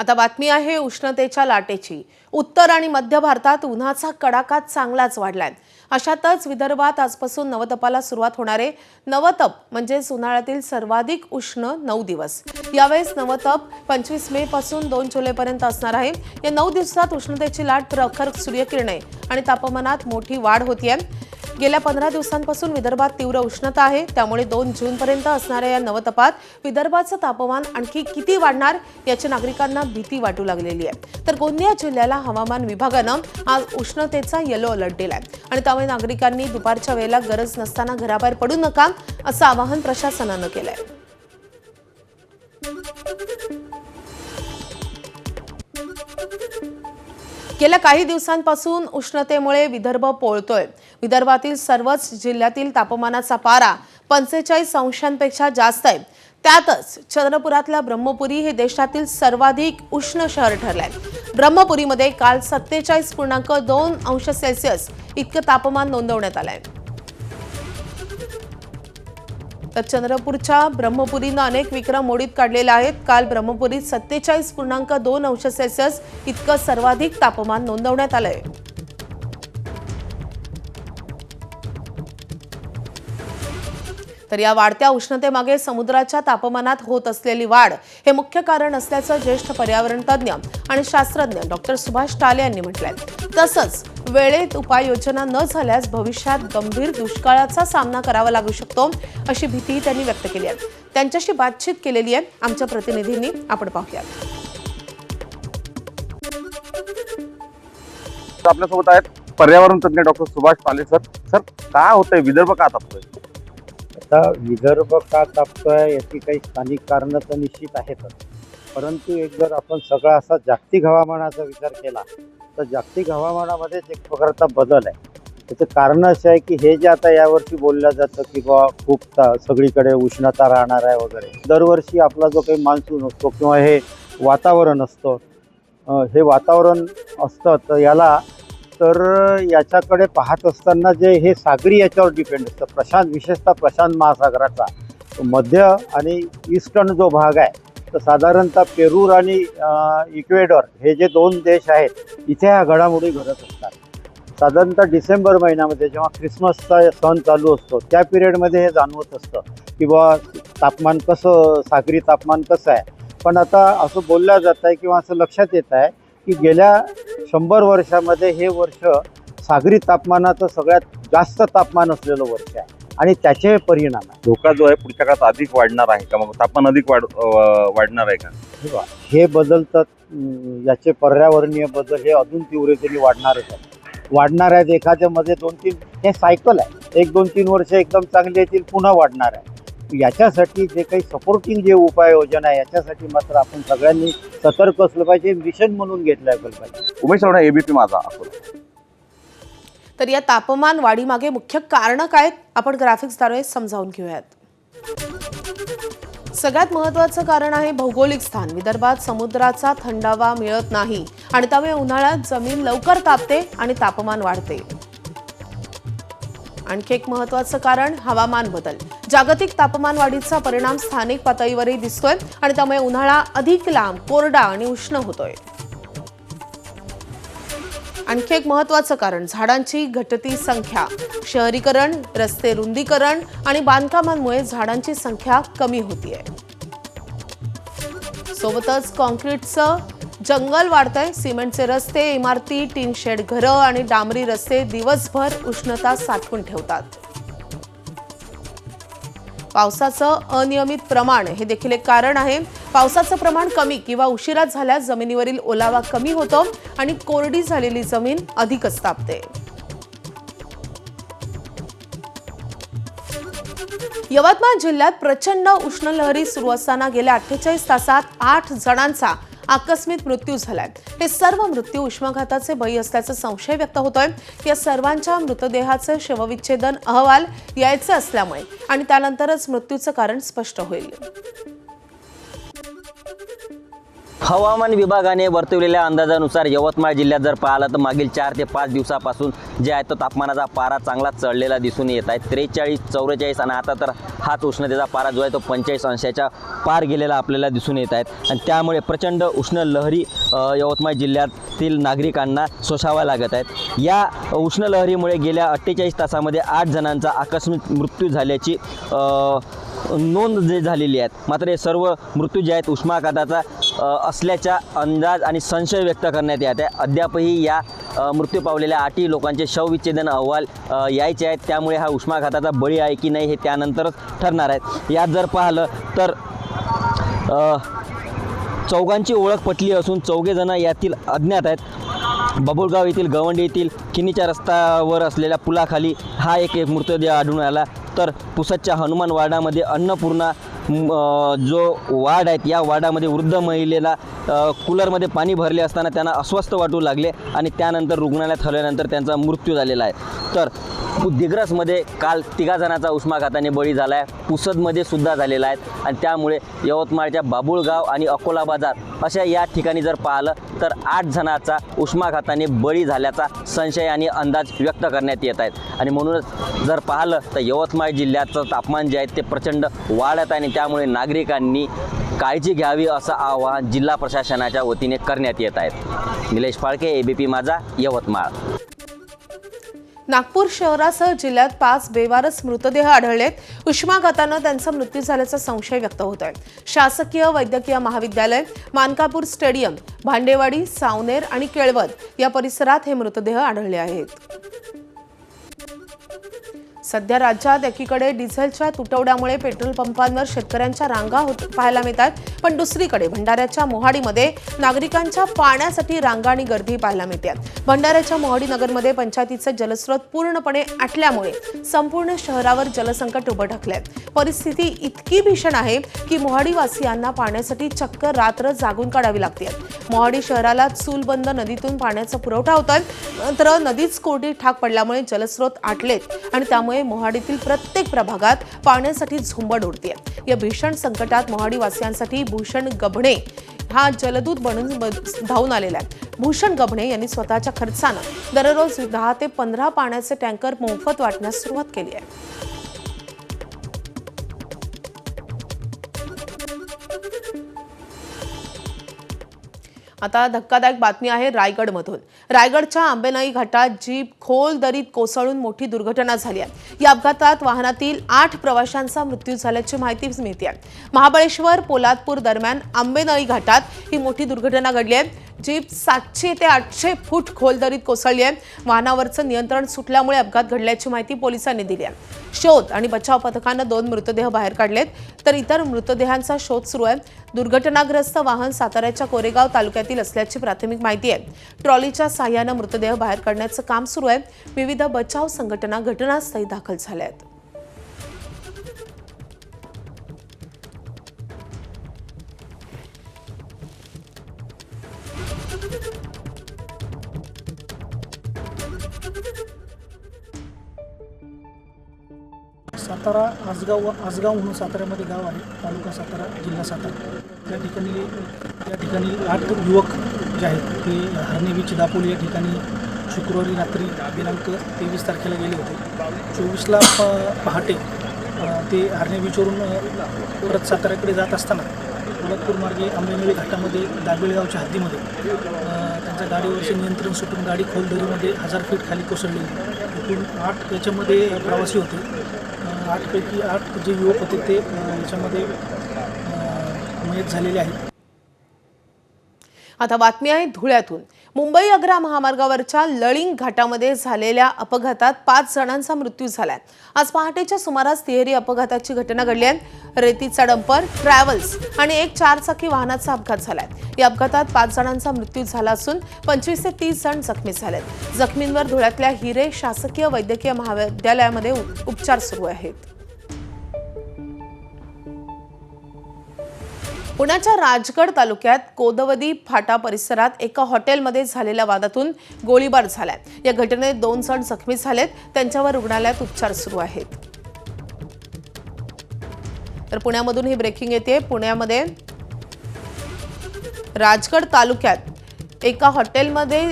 आता बातमी आहे उष्णतेच्या लाटेची। उत्तर आणि मध्य भारतात उन्हाचा कडाका चांगलाच वाढलाय। अशातच विदर्भात आजपासून नवतपाला सुरुवात होणारे नवतप म्हणजे उन्हाळ्यातील सर्वाधिक उष्ण 9 दिवस। यावेळेस नवतप 25 मे पासून 2 जुलै पर्यंत असणार आहे। या 9 दिवसात उष्णतेची लाट, प्रखर सूर्यकिरणे आणि तापमानात मोठी वाढ होतीये। गेल्या 15 दिवसांपासून विदर्भात तीव्र उष्णता आहे, त्यामुळे 2 जून पर्यंत असणाऱ्या या नवतपात विदर्भाचं तापमान आणखी किती वाढणार याची नागरिकांना भीती वाटू लागलेली आहे। तर गोंदिया जिल्ह्याला हवामान विभागानं आज उष्णतेचा येलो अलर्ट दिलाय आणि त्यामुळे नागरिकांनी दुपारच्या वेळेला गरज नसताना घराबाहेर पडू नका असं आवाहन प्रशासनानं केलंय। गेल्या काही दिवसांपासून उष्णतेमुळे विदर्भ पोळतोय। विदर्भातील सर्वच जिल्ह्यातील तापमानाचा पारा 45 अंशांपेक्षा जास्त आहे। त्यातच चंद्रपुरातल्या ब्रह्मपुरी हे देशातील सर्वाधिक उष्ण शहर ठरलंय। ब्रह्मपुरीमध्ये काल 47.2 अंश सेल्सिअस इतकं तापमान नोंदवण्यात आलंय। तर चंद्रपूरच्या ब्रह्मपुरीनं अनेक विक्रम मोडीत काढलेले आहेत। काल ब्रह्मपुरीत 47.2 अंश सेल्सिअस इतकं सर्वाधिक तापमान नोंदवण्यात आलंय। तर या वाढत्या उष्णतेमागे समुद्राच्या तापमानात होत असलेली वाढ हे मुख्य कारण असल्याचं ज्येष्ठ पर्यावरण तज्ज्ञ आणि शास्त्रज्ञ डॉक्टर सुभाष टाले यांनी म्हटलंय। तसंच वेळेत उपाययोजना न झाल्यास भविष्यात गंभीर दुष्काळाचा सामना करावा लागू शकतो अशी भीती त्यांनी व्यक्त केली आहे। त्यांच्याशी बातचीत केलेली आहे आमच्या प्रतिनिधींनी, आपण पाहूया। आपल्यासोबत आहेत पर्यावरण तज्ञ डॉक्टर सुभाष टाले सर काय होतंय, विदर्भ का तापतोय? आता विदर्भ का तापतोय याची काही स्थानिक कारणं तर निश्चित आहेतच, परंतु एक जर आपण सगळा असा जागतिक हवामानाचा विचार केला तर जागतिक हवामानामध्येच एक प्रकारचा बदल आहे। त्याचं कारण असं आहे की हे जे आता यावर्षी बोललं जातं की बा खूप सगळीकडे उष्णता राहणार आहे वगैरे, दरवर्षी आपला जो काही मान्सून असतो किंवा हे वातावरण असतं, हे वातावरण असतं तर याच्याकडे पाहत असताना जे हे सागरी याच्यावर डिपेंड असतं, विशेषतः प्रशांत महासागराचा मध्य आणि ईस्टर्न जो भाग आहे, तर साधारणतः पेरू आणि इक्वेडॉर हे जे 2 देश आहेत इथे ह्या घडामोडी घडत असतात। साधारणतः डिसेंबर महिन्यामध्ये जेव्हा ख्रिसमसचा सण चालू असतो त्या पिरियडमध्ये हे जाणवत असतं की बा तापमान कसं, सागरी तापमान कसं आहे। पण आता असं बोललं जात आहे किंवा असं लक्षात येत आहे की गेल्या 100 वर्षामध्ये हे वर्ष सागरी तापमानाचं सगळ्यात जास्त तापमान असलेलं वर्ष आहे आणि त्याचे परिणाम आहे। धोका जो आहे पुढच्या काळात अधिक वाढणार आहे का, मग तापमान अधिक वाढणार आहे का? हे बदल तर याचे पर्यावरणीय बदल हे अजून तीव्रतेने वाढणार आहेत। एखाद्या मध्ये 2-3 हे सायकल आहे, 1-2-3 वर्ष एकदम चांगली येतील, पुन्हा वाढणार आहे। याच्यासाठी जे काही सपोर्टिंग जे उपाययोजना आहे याच्यासाठी मात्र आपण सगळ्यांनी सतर्क असलं पाहिजे, मिशन म्हणून घेतलं पाहिजे। उमेश राणा, एबीपी माझा अकोला। तर या तापमान वाढीमागे मुख्य कारण काय आपण ग्राफिक्सद्वारे समजावून घेऊयात। सगळ्यात महत्त्वाचं कारण आहे भौगोलिक स्थान। विदर्भात समुद्राचा थंडावा मिळत नाही आणि त्यामुळे उन्हाळ्यात जमीन लवकर तापते आणि तापमान वाढते। आणखी एक महत्त्वाचं कारण हवामान बदल। जागतिक तापमान वाढीचा परिणाम स्थानिक पातळीवरही दिसतोय आणि त्यामुळे उन्हाळा अधिक लांब, कोरडा आणि उष्ण होतोय। आणखी एक महत्त्वाचं कारण झाडांची घटती संख्या। शहरीकरण, रस्ते रुंदीकरण आणि बांधकामांमुळे झाडांची संख्या कमी होतीये। सोबतच कॉन्क्रीटचं जंगल वाढतंय। सिमेंटचे रस्ते, इमारती, टीन शेड घरं आणि डांबरी रस्ते दिवसभर उष्णता साठवून ठेवतात। पावसाचं अनियमित प्रमाण हे देखील एक कारण आहे। पावसाचं प्रमाण कमी किंवा उशिरा झाल्यास जमिनीवरील ओलावा कमी होतो आणि कोरडी झालेली जमीन अधिकच तापते। यवतमाळ जिल्ह्यात प्रचंड उष्ण लहरी सुरू असताना गेल्या 48 तासात 8 जणांचा आकस्मिक मृत्यू झालाय। हे सर्व मृत्यू उष्माघाताचे बळी असल्याचा संशय व्यक्त होतोय। या सर्वांच्या मृतदेहाचे शवविच्छेदन अहवाल यायचे असल्यामुळे आणि त्यानंतरच मृत्यूचं कारण स्पष्ट होईल। हवामान विभागाने वर्तवलेल्या अंदाजानुसार यवतमाळ जिल्ह्यात जर पाहिलं तर मागील 4 ते 5 दिवसापासून जे आहे तो तापमानाचा पारा चांगला चढलेला दिसून येत आहे. 43, 44 आणि आता तर हाच उष्णतेचा पारा जो आहे तो 45 अंशाच्या पार गेलेला आपल्याला दिसून येत आहेत. आणि त्यामुळे प्रचंड उष्ण लहरी यवतमाळ जिल्ह्यातील नागरिकांना सोसाव्या लागत आहेत. या उष्ण लहरीमुळे गेल्या 48 तासामध्ये 8 जणांचा आकस्मिक मृत्यू झाल्याची नोंद जे झालेली आहेत. मात्र हे सर्व मृत्यू जे आहेत उष्माघाताचा असल्याचा अंदाज आणि संशय व्यक्त करण्यात येत आहे. अद्यापही या मृत्यू पावलेल्या 8 लोकांचे शवविच्छेदन अहवाल यायचे आहेत. त्यामुळे हा उष्माघाताचा बळी आहे की नाही हे त्यानंतरच ठरणार आहेत. यात जर पाहिलं तर चौघांची ओळख पटली असून 4 जण यातील अज्ञात आहेत. बाबुळगाव येथील गवंडी येथील किनीच्या रस्त्यावर असलेल्या पुलाखाली हा एक मृतदेह आढळून आला. तर पुसदच्या हनुमान वार्डामध्ये अन्नपूर्णा जो वार्ड आहेत या वार्डामध्ये वृद्ध महिलेला कूलरमध्ये पाणी भरले असताना त्यांना अस्वस्थ वाटू लागले आणि त्यानंतर रुग्णालयात हलवल्यानंतर त्यांचा मृत्यू झालेला आहे. तर दिग्रसमध्ये काल 3 जणांचा उष्माघाताने बळी झाला आहे. पुसदमध्ये सुद्धा झालेला आहे आणि त्यामुळे यवतमाळच्या बाबुळगाव आणि अकोला बाजार अशा या ठिकाणी जर पाहिलं तर 8 जणांचा उष्माघाताने बळी झाल्याचा संशय आणि अंदाज व्यक्त करण्यात येत आहेत. आणि म्हणूनच जर पाहिलं तर यवतमाळ जिल्ह्याचं तापमान जे आहे ते प्रचंड वाढत आहे आणि त्यामुळे नागरिकांनी काळजी घ्यावी असं आवाहन जिल्हा प्रशासनाच्या वतीने करण्यात येत आहेत. निलेश फाळके, ABP माझा, यवतमाळ. नागपूर शहरासह जिल्ह्यात 5 बेवारस मृतदेह आढळलेत. उष्माघातानं त्यांचा मृत्यू झाल्याचा संशय व्यक्त होत आहे. शासकीय वैद्यकीय महाविद्यालय, मानकापूर स्टेडियम, भांडेवाडी, सावनेर आणि केळवद या परिसरात हे मृतदेह आढळले आहेत. सध्या राज्यात एकीकडे डिझेलच्या तुटवड्यामुळे पेट्रोल पंपांवर शेतकऱ्यांच्या रांगा पाहायला मिळतात, पण दुसरीकडे भंडाऱ्याच्या मोहाडीमध्ये नागरिकांच्या पाण्यासाठी रांगा आणि गर्दी पाहायला मिळते. भंडाऱ्याच्या मोहाडी नगरमध्ये पंचायतीचे जलस्रोत पूर्णपणे आटल्यामुळे संपूर्ण शहरावर जलसंकट उभं ठाकलंय. परिस्थिती इतकी भीषण आहे की मोहाडीवासियांना पाण्यासाठी चक्क रात्र जागून काढावी लागते. मोहाडी शहराला चूलबंद नदीतून पाण्याचा पुरवठा होतोय, मात्र नदीच कोरडी ठाक पडल्यामुळे जलस्रोत आटलेत आणि त्यामुळे मोहाडीतील प्रत्येक प्रभागात पाण्यासाठी झुंबड उडते. या भीषण संकटात मोहाडीवासियांसाठी भूषण गभणे हा जलदूत बनून धावून आलेला आहे. भूषण गभणे यांनी स्वतःच्या खर्चानं दररोज 10 ते 15 पाण्याचे टँकर मोफत वाटण्यास सुरुवात केली आहे. आता धक्कादायक बातमी आहे रायगडमधून. रायगडच्या आंबेनाई घाटात जीप खोल दरीत कोसळून मोठी दुर्घटना झाली आहे. या अपघातात वाहनातील 8 प्रवाशांचा मृत्यू झाल्याची माहिती मिळते आहे. महाबळेश्वर पोलादपूर दरम्यान आंबेनाई घाटात ही मोठी दुर्घटना घडली आहे. जीप 700 ते 800 फूट खोल दरीत कोसळली आहे. वाहनावरचं नियंत्रण सुटल्यामुळे अपघात घडल्याची माहिती पोलिसांनी दिली आहे. शोध आणि बचाव पथकानं 2 मृतदेह बाहेर काढलेत, तर इतर मृतदेहांचा शोध सुरू आहे. दुर्घटनाग्रस्त वाहन साताऱ्याच्या कोरेगाव तालुक्यातील असल्याची प्राथमिक माहिती आहे. ट्रॉलीच्या साहाय्यानं मृतदेह बाहेर काढण्याचं काम सुरू आहे. विविध बचाव संघटना घटनास्थळी दाखल झाल्या आहेत. सातारा आसगाव म्हणून साताऱ्यामध्ये गाव आहे, तालुका सातारा, जिल्हा सातारा. त्या ठिकाणी 8 युवक जे आहेत ते हरणे बीच दापोली या ठिकाणी शुक्रवारी रात्री दिनांक 23 तारखेला गेले होते. 24ला पहाटे ते हरणे बीचवरून परत साताऱ्याकडे जात असताना पोलादपूर मार्गे आंबेनळी घाटामध्ये दाबेळगावच्या हद्दीमध्ये त्यांच्या गाडीवरचे नियंत्रण सुटून गाडी खोल दरीमध्ये 1000 फीट खाली कोसळली. एकूण 8 याच्यामध्ये प्रवासी होते. 8 पैकी 8 जे युवक होते ते याच्यामध्ये मयत झालेले आहेत. आता बातमी आहे धुळ्यातून. मुंबई आग्रा महामार्गावरच्या लळिंग घाटामध्ये झालेल्या अपघातात 5 जणांचा मृत्यू झालाय. आज पहाटेच्या सुमारास तिहेरी अपघाताची घटना घडली आहे. रेतीचा डंपर, ट्रॅव्हल्स आणि एक 4-चाकी वाहनाचा अपघात झालाय. या अपघातात 5 जणांचा मृत्यू झाला असून 25 ते 30 जण जखमी झालेत. जखमींवर धुळ्यातल्या हिरे शासकीय वैद्यकीय महाविद्यालयामध्ये उपचार सुरू आहेत. पुण्याच्या राजगड तालुक्यात कोदवदी फाटा परिसरात एका हॉटेलमध्ये झालेल्या वादातून गोळीबार झालाय. या घटनेत 2 जण जखमी झालेत. त्यांच्यावर रुग्णालयात उपचार सुरू आहेत. तर पुण्यामधून ही ब्रेकिंग येते. पुण्यामध्ये राजगड तालुक्यात एका हॉटेलमध्ये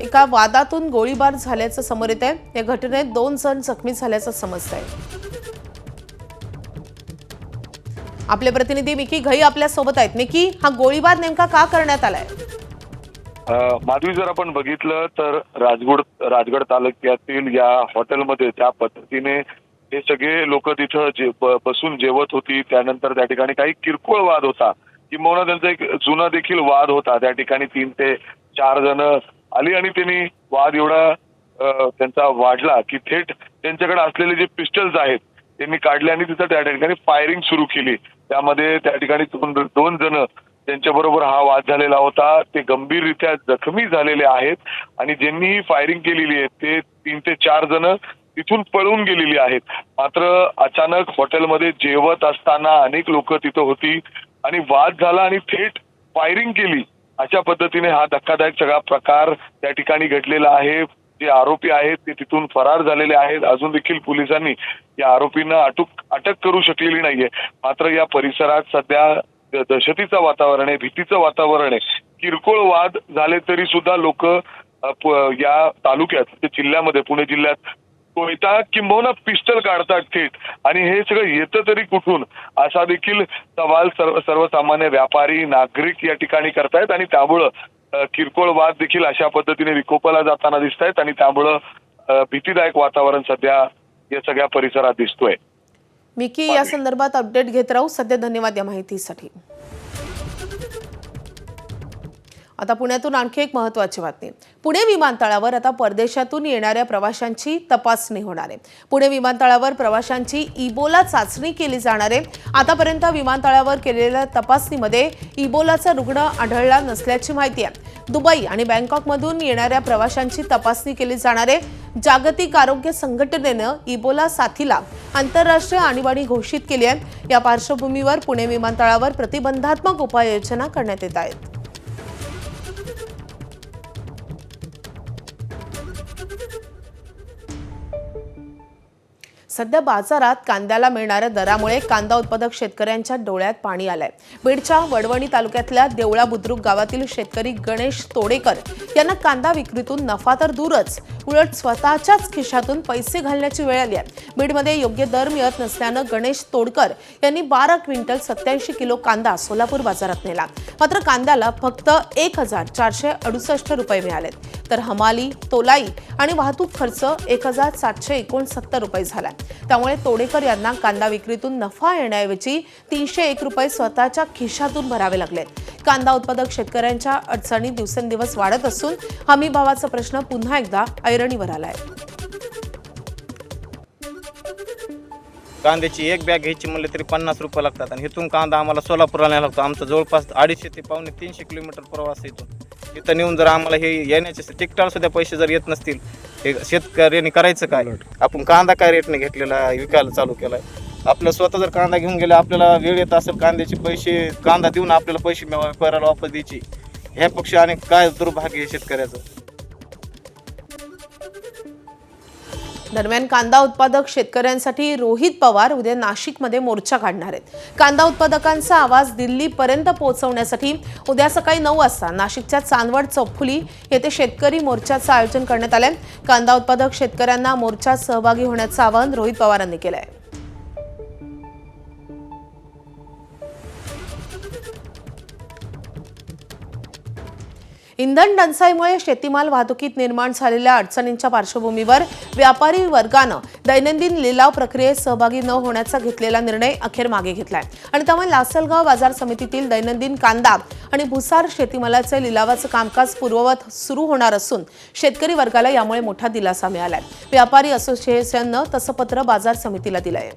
एका वादातून गोळीबार झाल्याचं समोर येत आहे. या घटनेत 2 जण जखमी झाल्याचं समजतंय. आपले प्रतिनिधी मिकी घई आपल्या सोबत आहेत. मिकी, हा गोळीबार नेमका का करण्यात आलाय? माधवी, जर आपण बघितलं तर राजगड तालुक्यातील या हॉटेलमध्ये त्या पद्धतीने हे सगळे लोक तिथं बसून जेवत होती. त्यानंतर त्या ठिकाणी काही किरकोळ वाद होता, किंबहुना त्यांचा एक जुना देखील वाद होता. त्या ठिकाणी 3 ते 4 जण आली आणि त्यांनी वाद एवढा त्यांचा वाढला की थेट त्यांच्याकडे असलेले जे पिस्टल्स आहेत त्यांनी काढले आणि तिथं त्या ठिकाणी फायरिंग सुरू केली. त्यामध्ये त्या ठिकाणी 2 जण त्यांच्याबरोबर हा वाद झालेला होता, ते गंभीररित्या जखमी झालेले आहेत आणि ज्यांनी फायरिंग केलेली आहे ते 3 ते 4 जण तिथून पळून गेलेली आहेत. मात्र अचानक हॉटेलमध्ये जेवत असताना अनेक लोक तिथं होती आणि वाद झाला आणि थेट फायरिंग केली. अशा पद्धतीने हा धक्कादायक सगळा प्रकार त्या ठिकाणी घडलेला आहे. जे आरोपी आहेत ते तिथून फरार झालेले आहेत. अजून देखील पोलिसांनी या आरोपींना अटक करू शकलेली नाहीये. मात्र या परिसरात सध्या दहशतीचं वातावरण आहे, भीतीचं वातावरण आहे. किरकोळ वाद झाले तरी सुद्धा लोक या तालुक्यात जिल्ह्यामध्ये पुणे जिल्ह्यात कोयता किंबहुना पिस्टल काढतात थेट, आणि हे सगळं येतं तरी कुठून असा देखील सवाल सर्वसामान्य व्यापारी नागरिक या ठिकाणी करतायत. आणि त्यामुळं किरकोळ वाद देखील अशा पद्धतीने विकोपाला जाताना दिसत आहेत आणि त्यामुळं भीतीदायक वातावरण सध्या या सगळ्या परिसरात दिसतोय. मिकी, या संदर्भात अपडेट घेत राहू. सध्या धन्यवाद या माहितीसाठी. आता पुण्यातून आणखी एक महत्त्वाची बातमी. पुणे विमानतळावर आता परदेशातून येणाऱ्या प्रवाशांची तपासणी होणार आहे. पुणे विमानतळावर प्रवाशांची इबोला चाचणी केली जाणार आहे. आतापर्यंत विमानतळावर केलेल्या तपासणीमध्ये इबोलाचा रुग्ण आढळला नसल्याची माहिती आहे. दुबई आणि बँकॉकमधून येणाऱ्या प्रवाशांची तपासणी केली जाणार आहे. जागतिक आरोग्य संघटनेनं इबोला साथीला आंतरराष्ट्रीय आणीबाणी घोषित केली आहे. या पार्श्वभूमीवर पुणे विमानतळावर प्रतिबंधात्मक उपाययोजना करण्यात येत आहेत. सध्या बाजारात कांद्याला मिळणाऱ्या दरामुळे कांदा उत्पादक शेतकऱ्यांच्या डोळ्यात पाणी आलंय. बीडच्या वडवणी तालुक्यातल्या देवळा बुद्रुक गावातील शेतकरी गणेश तोडेकर यांना कांदा विक्रीतून नफा तर दूरच, उलट स्वतःच्याच खिशातून पैसे घालण्याची वेळ आली आहे. बीडमध्ये योग्य दर मिळत नसल्यानं गणेश तोडकर यांनी 12 क्विंटल 87 किलो कांदा सोलापूर बाजारात नेला. मात्र कांद्याला फक्त 1,468 रुपये मिळालेत, तर हमाली, तोलाई आणि वाहतूक खर्च 1,769 रुपये झाला. त्यामुळे तोडेकर यांना कांदा विक्रीतून नफा येण्याऐवजी 301 रुपये स्वतःच्या खिशातून भरावे लागले. कांदा उत्पादक शेतकऱ्यांच्या अडचणी दिवसेंदिवस वाढत असून हमी भावाचा प्रश्न पुन्हा एकदा ऐरणीवर आलाय. कांद्याची एक बॅग घ्यायची म्हणलं तरी 50 रुपये लागतात आणि इथून कांदा आम्हाला सोलापूरला न्यायला लागतो. आमचं जवळपास 250 ते 300 किलोमीटर प्रवास इथून. इथं नेऊन जर आम्हाला हे येण्याचे तिकटाला सुद्धा पैसे जर येत नसतील, हे शेतकऱ्यांनी करायचं काय? आपण कांदा काय रेटने घेतलेला विकायला चालू केलाय? आपलं स्वतः जर कांदा घेऊन गेला, आपल्याला वेळ येत असेल कांद्याचे पैसे, कांदा देऊन आपल्याला पैसे व्यापाऱ्याला वापस द्यायची, ह्यापेक्षा आणि काय दुर्भाग्य आहे शेतकऱ्याचं. दरम्यान कांदा उत्पादक शेतकऱ्यांसाठी रोहित पवार उद्या नाशिकमध्ये मोर्चा काढणार आहेत. कांदा उत्पादकांचा आवाज दिल्लीपर्यंत पोहोचवण्यासाठी उद्या सकाळी 9 वाजता नाशिकच्या चांदवड चौफुली येथे शेतकरी मोर्चाचं आयोजन करण्यात आलंय. कांदा उत्पादक शेतकऱ्यांना मोर्चात सहभागी होण्याचं आवाहन रोहित पवारांनी केलंय. इंधन टंचाईमुळे शेतीमाल वाहतुकीत निर्माण झालेल्या अडचणींच्या पार्श्वभूमीवर व्यापारी वर्गानं दैनंदिन लिलाव प्रक्रियेत सहभागी न होण्याचा घेतलेला निर्णय अखेर मागे घेतलाय आणि त्यामुळे लासलगाव बाजार समितीतील दैनंदिन कांदा आणि भुसार शेतीमालाचे लिलावाचं कामकाज पूर्ववत सुरू होणार असून शेतकरी वर्गाला यामुळे मोठा दिलासा मिळालाय. व्यापारी असोसिएशननं तसं पत्र बाजार समितीला दिलंय.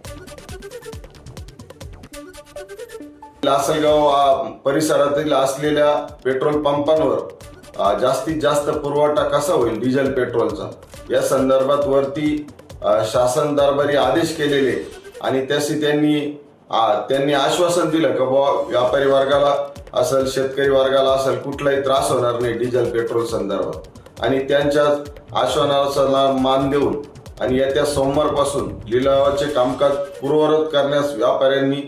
लासलगाव परिसरातील असलेल्या पेट्रोल पंपांवर जास्तीत जास्त पुरवठा कसा होईल डिझेल पेट्रोलचा, या संदर्भात वरती शासन दरबारी आदेश केलेले आणि त्याशी त्यांनी आश्वासन दिलं की बाबा व्यापारी वर्गाला असेल, शेतकरी वर्गाला असेल, कुठलाही त्रास होणार नाही डिझेल पेट्रोल संदर्भात. आणि त्यांच्या आश्वासनाला मान देऊन आणि येत्या सोमवारपासून लिलावाचे कामकाज पूर्ववत करण्यास व्यापाऱ्यांनी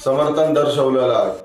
समर्थन दर्शवलेलं आहे.